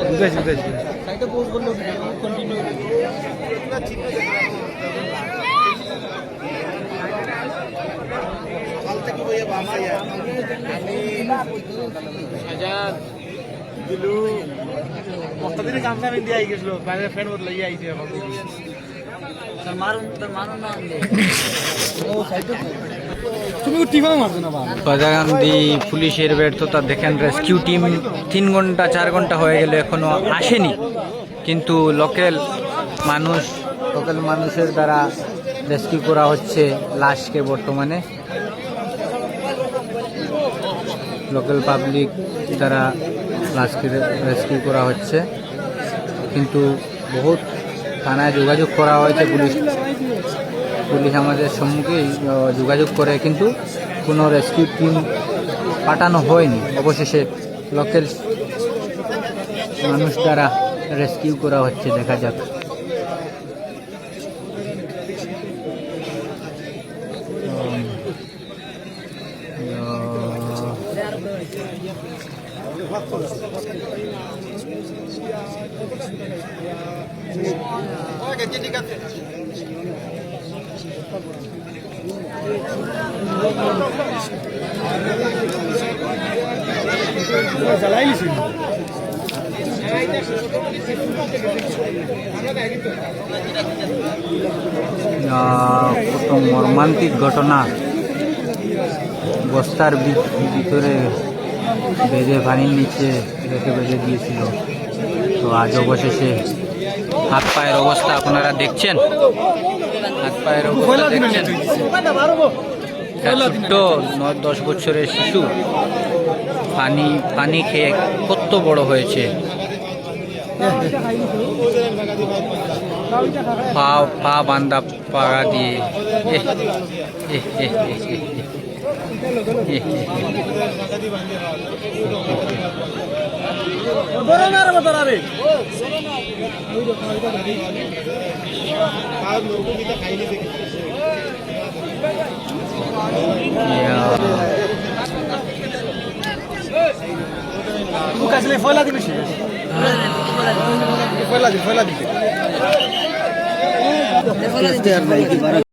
বুঝেছি বুঝেছি। দিনে কাম কাম ইন্ডিয়া আই গেছিল বাইরে ফ্রেন্ড বদলাই আইছে এখন বাজাগান্দি পুলিশের ব্যর্থতা দেখেন। রেস্কিউ টিম 3 ঘন্টা 4 ঘন্টা হয়ে গেল এখনো আসেনি, কিন্তু লোকাল মানুষের দ্বারা রেস্কিউ করা হচ্ছে লাশকে। বর্তমানে লোকাল পাবলিক দ্বারা লাশকে রেস্কিউ করা হচ্ছে, কিন্তু বহুত থানায় যোগাযোগ করা হয়েছে। পুলিশ আমাদের সম্মুখে যোগাযোগ করে, কিন্তু কোনো রেস্কিউ টিম পাঠানো হয়নি। অবশেষে লোকাল মানুষ দ্বারা রেস্কিউ করা হচ্ছে। দেখা যাক। কত মর্মান্তিক ঘটনা। বস্তার ভিতরে বেঁধে পানির নিচে রেখে বেঁধে দিয়েছিল। তো আজ অবশেষে হাত পায়ের অবস্থা আপনারা দেখছেন। হাত পায়ের অবস্থা দেখছেন। ছোট্ট 9-10 বছরের শিশু পানি খেয়ে কত বড় হয়েছে। পা বান্দা পাড়া দিয়ে ফয়লা দিবি